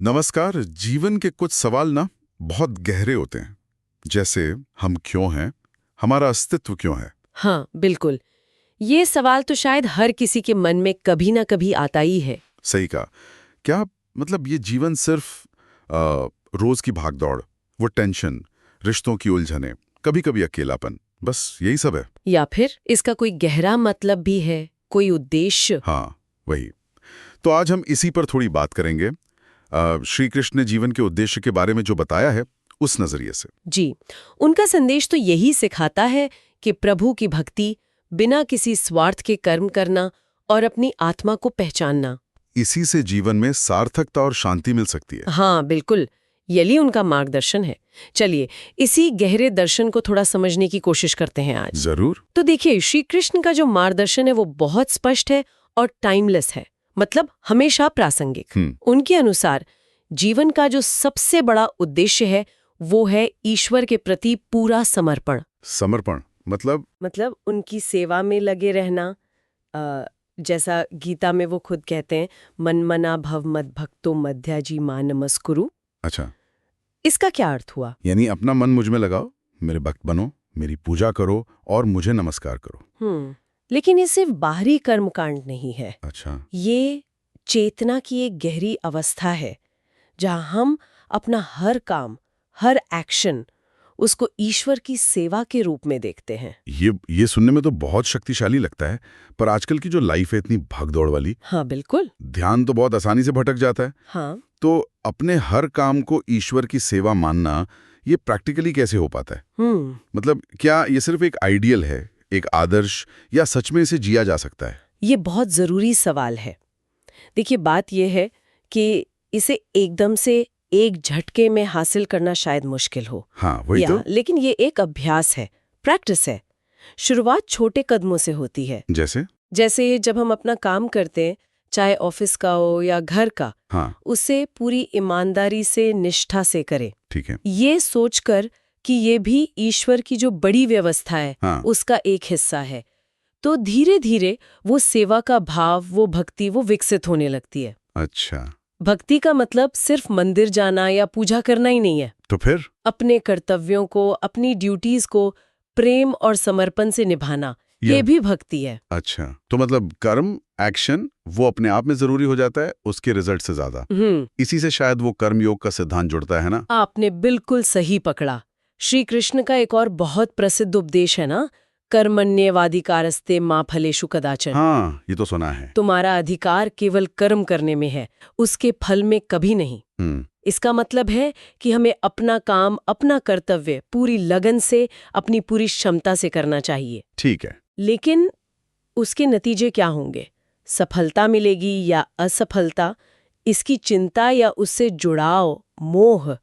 नमस्कार। जीवन के कुछ सवाल ना बहुत गहरे होते हैं। जैसे हम क्यों हैं, हमारा अस्तित्व क्यों है। हाँ, बिल्कुल। ये सवाल तो शायद हर किसी के मन में कभी ना कभी आता ही है। सही कहा। क्या मतलब ये जीवन सिर्फ रोज की भागदौड़, वो टेंशन, रिश्तों की उलझने, कभी कभी अकेलापन, बस यही सब है? या फिर इसका कोई गहरा मतलब भी है, कोई उद्देश्य? हाँ, वही। तो आज हम इसी पर थोड़ी बात करेंगे। श्री कृष्ण ने जीवन के उद्देश्य के बारे में जो बताया है उस नजरिए से। जी, उनका संदेश तो यही सिखाता है कि प्रभु की भक्ति, बिना किसी स्वार्थ के कर्म करना और अपनी आत्मा को पहचानना। इसी से जीवन में सार्थकता और शांति मिल सकती है। हाँ, बिल्कुल। यही उनका मार्गदर्शन है। चलिए, इसी गहरे दर्शन को थोड़ा समझने की कोशिश करते हैं आज। जरूर। तो देखिए, श्री कृष्ण का जो मार्गदर्शन है वो बहुत स्पष्ट है और टाइमलेस है, मतलब हमेशा प्रासंगिक। उनके अनुसार जीवन का जो सबसे बड़ा उद्देश्य है वो है ईश्वर के प्रति पूरा समर्पण। समर्पण मतलब उनकी सेवा में लगे रहना। जैसा गीता में वो खुद कहते हैं, मन मना भव मद भक्तो मध्याजी मा नमस्कुरु। अच्छा, इसका क्या अर्थ हुआ? यानी अपना मन मुझ में लगाओ, मेरे भक्त बनो, मेरी पूजा करो और मुझे नमस्कार करो। लेकिन ये सिर्फ बाहरी कर्मकांड नहीं है। अच्छा। ये चेतना की एक गहरी अवस्था है जहां हम अपना हर काम, हर एक्शन उसको ईश्वर की सेवा के रूप में देखते हैं। ये सुनने में तो बहुत शक्तिशाली लगता है, पर आजकल की जो लाइफ है इतनी भागदौड़ वाली। हाँ, बिल्कुल। ध्यान तो बहुत आसानी से भटक जाता है। हाँ, तो अपने हर काम को ईश्वर की सेवा मानना, ये प्रैक्टिकली कैसे हो पाता है? मतलब क्या ये सिर्फ एक आइडियल है, एक आदर्श, या सच में इसे जिया जा सकता है? ये बहुत जरूरी सवाल है। देखिए, बात यह है कि इसे एकदम से एक झटके में हासिल करना शायद मुश्किल हो। हाँ, वही तो। लेकिन ये एक अभ्यास है, प्रैक्टिस है। शुरुआत छोटे कदमों से होती है। जैसे जब हम अपना काम करते हैं, चाहे ऑफिस का हो या घर का, हाँ, उसे पूरी ईमानदारी से, निष्ठा से करें। ठीक है। ये सोचकर कि ये भी ईश्वर की जो बड़ी व्यवस्था है, हाँ, उसका एक हिस्सा है, तो धीरे धीरे वो सेवा का भाव, वो भक्ति, वो विकसित होने लगती है। अच्छा। भक्ति का मतलब सिर्फ मंदिर जाना या पूजा करना ही नहीं है। तो फिर अपने कर्तव्यों को, अपनी ड्यूटीज को प्रेम और समर्पण से निभाना, ये भी भक्ति है। अच्छा, तो मतलब कर्म, एक्शन, वो अपने आप में जरूरी हो जाता है उसके रिजल्ट से ज्यादा। इसी से शायद वो कर्मयोग का सिद्धांत जुड़ता है ना? आपने बिल्कुल सही पकड़ा। श्री कृष्ण का एक और बहुत प्रसिद्ध उपदेश है ना, कर्मण्येवाधिकारस्ते मा फलेषु कदाचन। हाँ, ये तो सुना है। तुम्हारा अधिकार केवल कर्म करने में है, उसके फल में कभी नहीं। इसका मतलब है कि हमें अपना काम, अपना कर्तव्य पूरी लगन से, अपनी पूरी क्षमता से करना चाहिए। ठीक है। लेकिन उसके नतीजे क्या होंगे, सफलता मिलेगी या असफलता, इसकी चिंता या उससे जुड़ाव, मोह,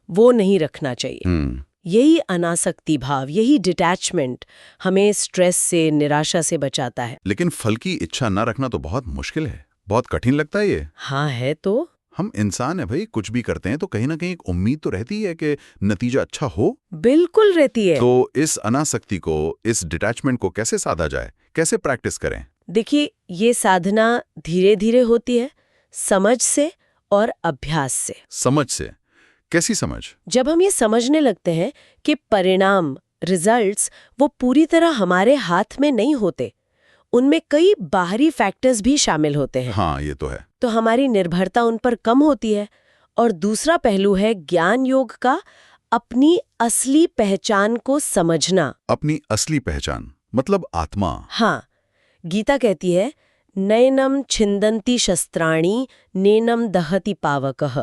वो नहीं रखना चाहिए। यही अनासक्ति भाव, यही डिटैचमेंट हमें स्ट्रेस से, निराशा से बचाता है। लेकिन फल की इच्छा न रखना तो बहुत मुश्किल है, बहुत कठिन लगता है ये। हाँ, है तो। हम इंसान है भाई, कुछ भी करते हैं तो कहीं ना कहीं एक उम्मीद तो रहती है कि नतीजा अच्छा हो। बिल्कुल रहती है। तो इस अनासक्ति को, इस डिटैचमेंट को कैसे साधा जाए, कैसे प्रैक्टिस करें? देखिए, ये साधना धीरे धीरे होती है, समझ से और अभ्यास से। समझ से? कैसी समझ? जब हम ये समझने लगते हैं कि परिणाम, रिजल्ट्स, वो पूरी तरह हमारे हाथ में नहीं होते, उनमें कई बाहरी फैक्टर्स भी शामिल होते हैं। हाँ, ये तो है। तो हमारी निर्भरता उन पर कम होती है। और दूसरा पहलू है ज्ञान योग का, अपनी असली पहचान को समझना। अपनी असली पहचान मतलब आत्मा। हाँ, गीता कहती है, नैनम छिंदन्ति शस्त्राणि नैनम दहति पावकः।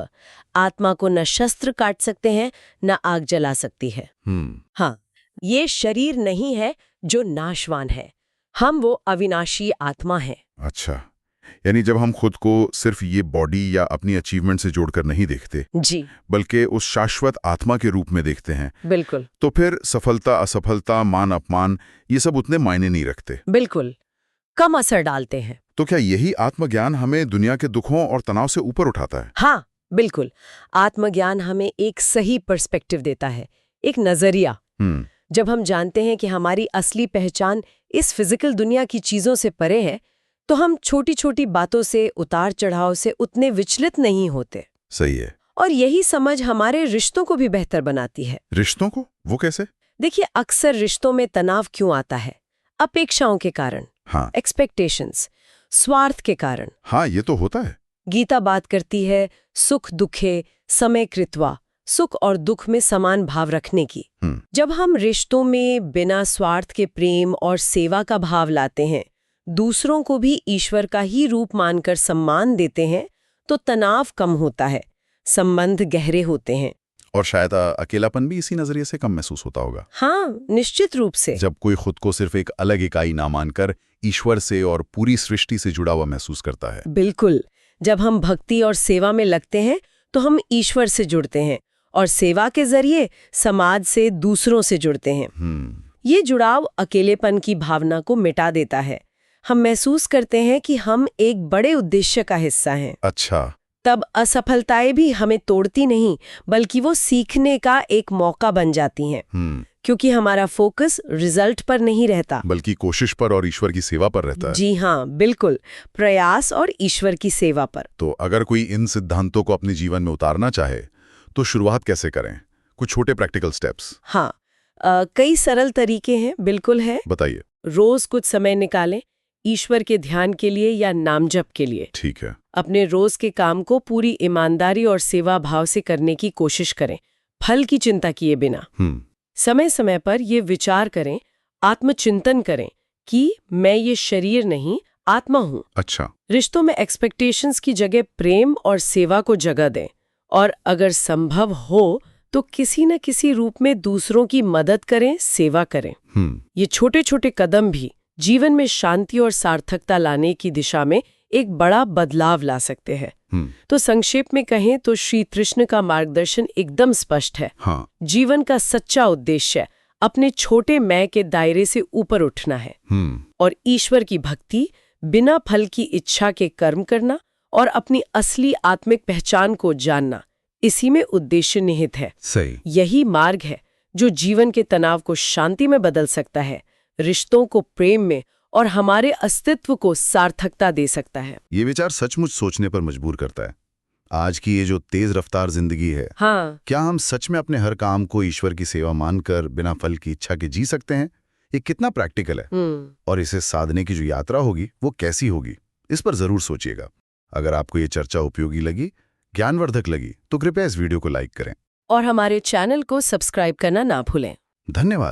आत्मा को न शस्त्र काट सकते हैं, न आग जला सकती है। हाँ, ये शरीर नहीं है जो नाशवान है, हम वो अविनाशी आत्मा है। अच्छा, यानी जब हम खुद को सिर्फ ये बॉडी या अपनी अचीवमेंट से जोड़कर नहीं देखते जी, बल्कि उस शाश्वत आत्मा के रूप में देखते हैं, बिल्कुल, तो फिर सफलता, असफलता, मान अपमान, ये सब उतने मायने नहीं रखते। बिल्कुल कम असर डालते हैं। तो क्या यही आत्मज्ञान हमें दुनिया के दुखों और तनाव से ऊपर उठाता है? हाँ, बिल्कुल। आत्मज्ञान हमें एक सही पर्सपेक्टिव देता है, एक नजरिया। जब हम जानते हैं कि हमारी असली पहचान इस फिजिकल दुनिया की चीजों से परे है, तो हम छोटी छोटी बातों से, उतार चढ़ाव से उतने विचलित नहीं होते। सही है। और यही समझ हमारे रिश्तों को भी बेहतर बनाती है। रिश्तों को? वो कैसे? देखिए, अक्सर रिश्तों में तनाव क्यों आता है? अपेक्षाओं के कारण, हाँ एक्सपेक्टेशंस, स्वार्थ के कारण। हाँ, ये तो होता है। गीता बात करती है सुख दुखे समय कृत्वा, सुख और दुख में समान भाव रखने की। जब हम रिश्तों में बिना स्वार्थ के प्रेम और सेवा का भाव लाते हैं, दूसरों को भी ईश्वर का ही रूप मानकर सम्मान देते हैं, तो तनाव कम होता है, संबंध गहरे होते हैं। और शायद अकेलापन भी इसी नजरिए से कम महसूस होता होगा। हाँ, निश्चित रूप से। जब कोई खुद को सिर्फ एक अलग इकाई ना मानकर ईश्वर से और पूरी सृष्टि से जुड़ा हुआ महसूस करता है। बिल्कुल। जब हम भक्ति और सेवा में लगते हैं तो हम ईश्वर से जुड़ते हैं और सेवा के जरिए समाज से दूसरों से जुड़ते हैं। ये जुड़ाव अकेलेपन की भावना को मिटा देता है। हम महसूस करते हैं कि हम एक बड़े उद्देश्य का हिस्सा हैं। अच्छा। तब असफलताएं भी हमें तोड़ती नहीं, बल्कि वो सीखने का एक मौका बन जाती हैं। क्योंकि हमारा फोकस रिजल्ट पर नहीं रहता, बल्कि कोशिश पर और ईश्वर की सेवा पर रहता है। जी हाँ, बिल्कुल, प्रयास और ईश्वर की सेवा पर। तो अगर कोई इन सिद्धांतों को अपने जीवन में उतारना चाहे तो शुरुआत कैसे करें? कुछ छोटे प्रैक्टिकल स्टेप्स। हाँ, कई सरल तरीके हैं, बिल्कुल है। बताइए। रोज कुछ समय निकालें ईश्वर के ध्यान के लिए या नाम जप के लिए। ठीक है। अपने रोज के काम को पूरी ईमानदारी और सेवा भाव से करने की कोशिश करें, फल की चिंता किए बिना। समय समय पर ये विचार करें, आत्मचिंतन करें कि मैं ये शरीर नहीं, आत्मा हूँ। अच्छा। रिश्तों में एक्सपेक्टेशंस की जगह प्रेम और सेवा को जगह दें, और अगर संभव हो तो किसी न किसी रूप में दूसरों की मदद करें, सेवा करें। ये छोटे छोटे कदम भी जीवन में शांति और सार्थकता लाने की दिशा में एक बड़ा बदलाव ला सकते हैं। तो संक्षेप में कहें तो श्री कृष्ण का मार्गदर्शन एकदम स्पष्ट है। हाँ। जीवन का सच्चा उद्देश्य अपने छोटे मैं के दायरे से ऊपर उठना है और ईश्वर की भक्ति, बिना फल की इच्छा के कर्म करना और अपनी असली आत्मिक पहचान को जानना, इसी में उद्देश्य निहित है। सही। यही मार्ग है जो जीवन के तनाव को शांति में बदल सकता है, रिश्तों को प्रेम में और हमारे अस्तित्व को सार्थकता दे सकता है। ये विचार सचमुच सोचने पर मजबूर करता है। आज की ये जो तेज रफ्तार जिंदगी है, हाँ, क्या हम सच में अपने हर काम को ईश्वर की सेवा मानकर बिना फल की इच्छा के जी सकते हैं? ये कितना प्रैक्टिकल है और इसे साधने की जो यात्रा होगी वो कैसी होगी, इस पर जरूर सोचिएगा। अगर आपको ये चर्चा उपयोगी लगी, ज्ञानवर्धक लगी, तो कृपया इस वीडियो को लाइक करें और हमारे चैनल को सब्सक्राइब करना ना भूलें। धन्यवाद।